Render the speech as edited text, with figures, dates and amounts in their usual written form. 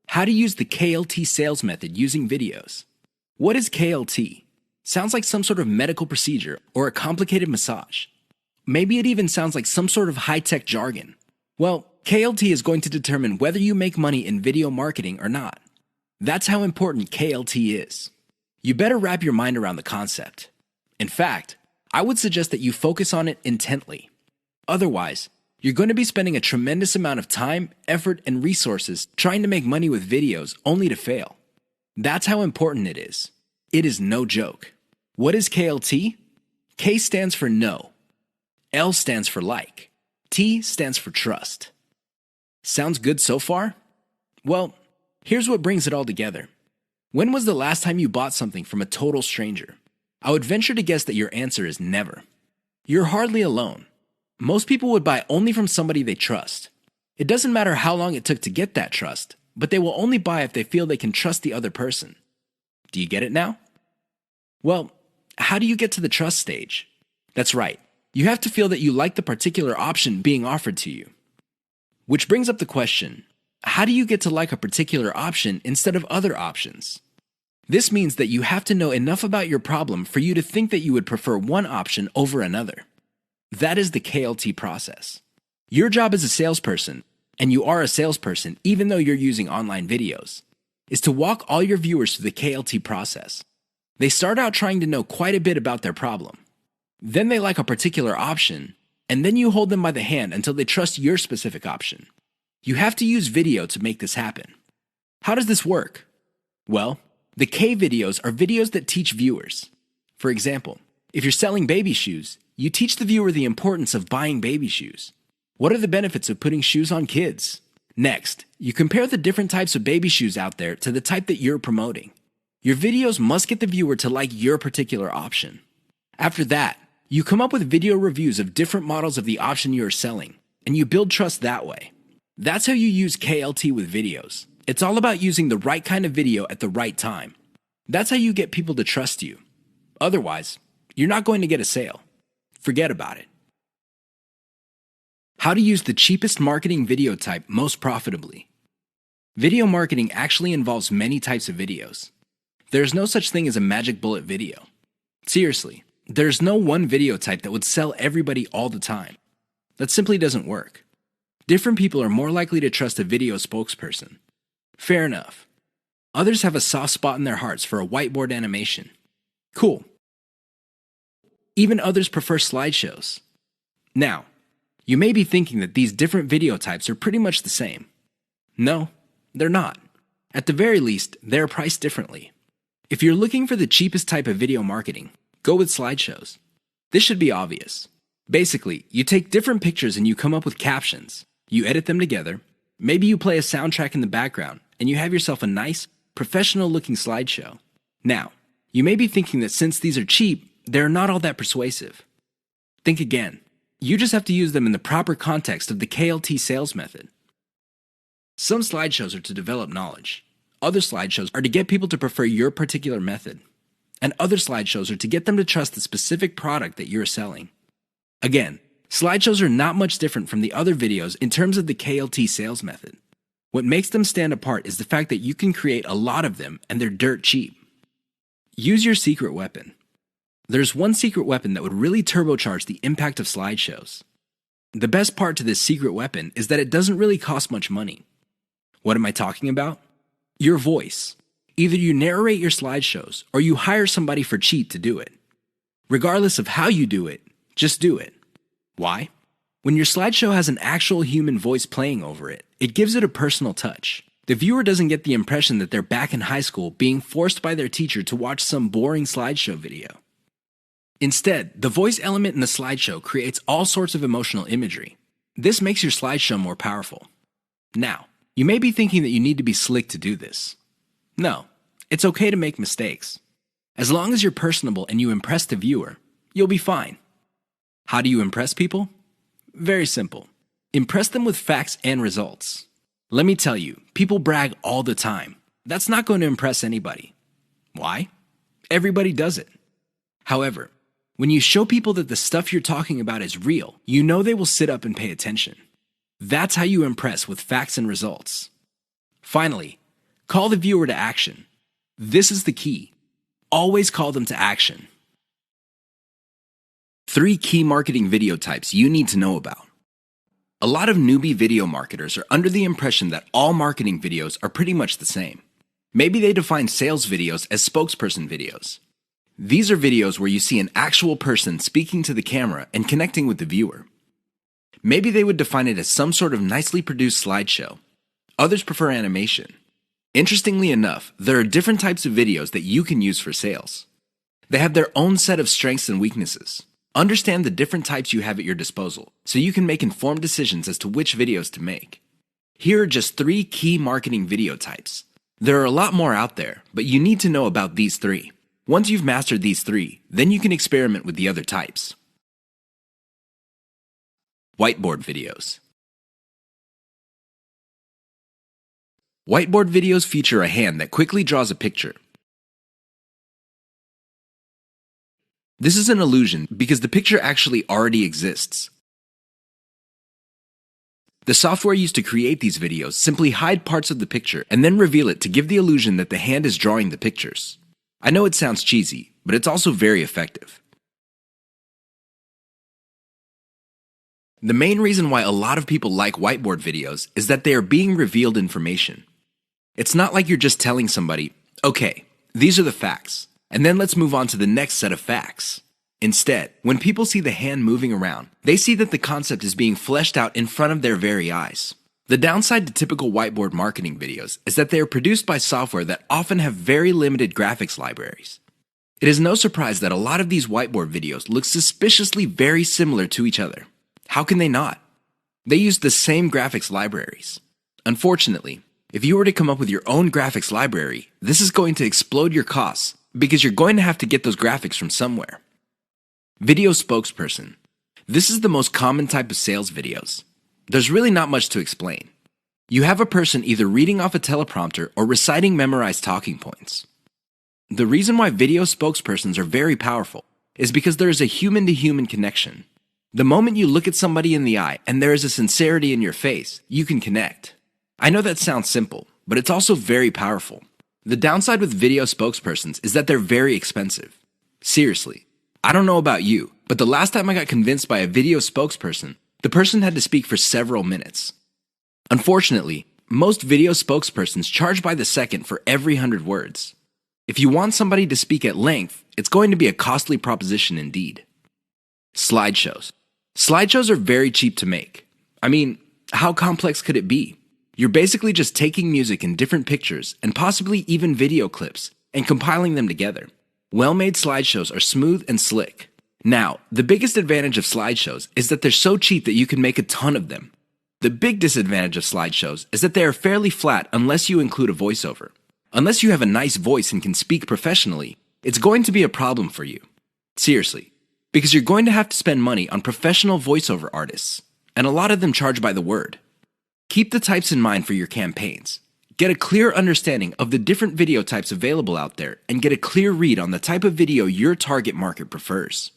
How to use the KLT sales method using videos. What is KLT? Sounds like some sort of medical procedure or a complicated massage. Maybe it even sounds like some sort of high-tech jargon. Well, KLT is going to determine whether you make money in video marketing or not. That's how important KLT is. You better wrap your mind around the concept. In fact, I would suggest that you focus on it intently. Otherwise, you're going to be spending a tremendous amount of time, effort, and resources trying to make money with videos only to fail. That's how important it is. It is no joke. What is KLT? K stands for no. L stands for like. T stands for trust. Sounds good so far? Well, here's what brings it all together. When was the last time you bought something from a total stranger? I would venture to guess that your answer is never. You're hardly alone. Most people would buy only from somebody they trust. It doesn't matter how long it took to get that trust, but they will only buy if they feel they can trust the other person. Do you get it now? Well, how do you get to the trust stage? That's right. You have to feel that you like the particular option being offered to you. Which brings up the question, how do you get to like a particular option instead of other options? This means that you have to know enough about your problem for you to think that you would prefer one option over another. That is the KLT process. Your job as a salesperson, and you are a salesperson even though you're using online videos, is to walk all your viewers through the KLT process. They start out trying to know quite a bit about their problem. Then they like a particular option, and then you hold them by the hand until they trust your specific option. You have to use video to make this happen. How does this work? Well, the K videos are videos that teach viewers. For example, if you're selling baby shoes, you teach the viewer the importance of buying baby shoes. What are the benefits of putting shoes on kids? Next, you compare the different types of baby shoes out there to the type that you're promoting. Your videos must get the viewer to like your particular option. After that, you come up with video reviews of different models of the option you are selling, and you build trust that way. That's how you use KLT with videos. It's all about using the right kind of video at the right time. That's how you get people to trust you. Otherwise, you're not going to get a sale. Forget about it. How to use the cheapest marketing video type most profitably. Video marketing actually involves many types of videos. There's no such thing as a magic bullet video. Seriously, there's no one video type that would sell everybody all the time. That simply doesn't work. Different people are more likely to trust a video spokesperson. Fair enough. Others have a soft spot in their hearts for a whiteboard animation. Cool. Even others prefer slideshows. Now, you may be thinking that these different video types are pretty much the same. No, they're not. At the very least, they're priced differently. If you're looking for the cheapest type of video marketing, go with slideshows. This should be obvious. Basically, you take different pictures and you come up with captions. You edit them together. Maybe you play a soundtrack in the background, and you have yourself a nice, professional-looking slideshow. Now, you may be thinking that since these are cheap, they're not all that persuasive. Think again. You just have to use them in the proper context of the KLT sales method. Some slideshows are to develop knowledge. Other slideshows are to get people to prefer your particular method. And other slideshows are to get them to trust the specific product that you're selling. Again, slideshows are not much different from the other videos in terms of the KLT sales method. What makes them stand apart is the fact that you can create a lot of them and they're dirt cheap. Use your secret weapon. There's one secret weapon that would really turbocharge the impact of slideshows. The best part to this secret weapon is that it doesn't really cost much money. What am I talking about? Your voice. Either you narrate your slideshows or you hire somebody for cheap to do it. Regardless of how you do it, just do it. Why? When your slideshow has an actual human voice playing over it, it gives it a personal touch. The viewer doesn't get the impression that they're back in high school being forced by their teacher to watch some boring slideshow video. Instead, the voice element in the slideshow creates all sorts of emotional imagery. This makes your slideshow more powerful. Now, you may be thinking that you need to be slick to do this. No, it's okay to make mistakes. As long as you're personable and you impress the viewer, you'll be fine. How do you impress people? Very simple. Impress them with facts and results. Let me tell you, people brag all the time. That's not going to impress anybody. Why? Everybody does it. However, when you show people that the stuff you're talking about is real, you know they will sit up and pay attention. That's how you impress with facts and results. Finally, Call the viewer to action. This is the key. Always call them to action. 3 key marketing video types you need to know about. A lot of newbie video marketers are under the impression that all marketing videos are pretty much the same. Maybe they define sales videos as spokesperson videos. These are videos where you see an actual person speaking to the camera and connecting with the viewer. Maybe they would define it as some sort of nicely produced slideshow. Others prefer animation. Interestingly enough, there are different types of videos that you can use for sales. They have their own set of strengths and weaknesses. Understand the different types you have at your disposal so you can make informed decisions as to which videos to make. Here are just 3 key marketing video types. There are a lot more out there, but you need to know about these 3. Once you've mastered these 3, then you can experiment with the other types. Whiteboard videos. Whiteboard videos feature a hand that quickly draws a picture. This is an illusion because the picture actually already exists. The software used to create these videos simply hide parts of the picture and then reveal it to give the illusion that the hand is drawing the pictures. I know it sounds cheesy, but it's also very effective. The main reason why a lot of people like whiteboard videos is that they are being revealed information. It's not like you're just telling somebody, okay, these are the facts, and then let's move on to the next set of facts. Instead, when people see the hand moving around, they see that the concept is being fleshed out in front of their very eyes. The downside to typical whiteboard marketing videos is that they are produced by software that often have very limited graphics libraries. It is no surprise that a lot of these whiteboard videos look suspiciously very similar to each other. How can they not? They use the same graphics libraries. Unfortunately, if you were to come up with your own graphics library, this is going to explode your costs because you're going to have to get those graphics from somewhere. Video spokesperson. This is the most common type of sales videos. There's really not much to explain. You have a person either reading off a teleprompter or reciting memorized talking points. The reason why video spokespersons are very powerful is because there is a human-to-human connection. The moment you look at somebody in the eye and there is a sincerity in your face, you can connect. I know that sounds simple, but it's also very powerful. The downside with video spokespersons is that they're very expensive. Seriously, I don't know about you, but the last time I got convinced by a video spokesperson, the person had to speak for several minutes. Unfortunately, most video spokespersons charge by the second for every 100 words. If you want somebody to speak at length, it's going to be a costly proposition indeed. Slideshows. Slideshows are very cheap to make. I mean, how complex could it be? You're basically just taking music in different pictures and possibly even video clips and compiling them together. Well-made slideshows are smooth and slick. Now, the biggest advantage of slideshows is that they're so cheap that you can make a ton of them. The big disadvantage of slideshows is that they are fairly flat unless you include a voiceover. Unless you have a nice voice and can speak professionally, it's going to be a problem for you. Seriously, because you're going to have to spend money on professional voiceover artists, and a lot of them charge by the word. Keep the types in mind for your campaigns. Get a clear understanding of the different video types available out there and get a clear read on the type of video your target market prefers.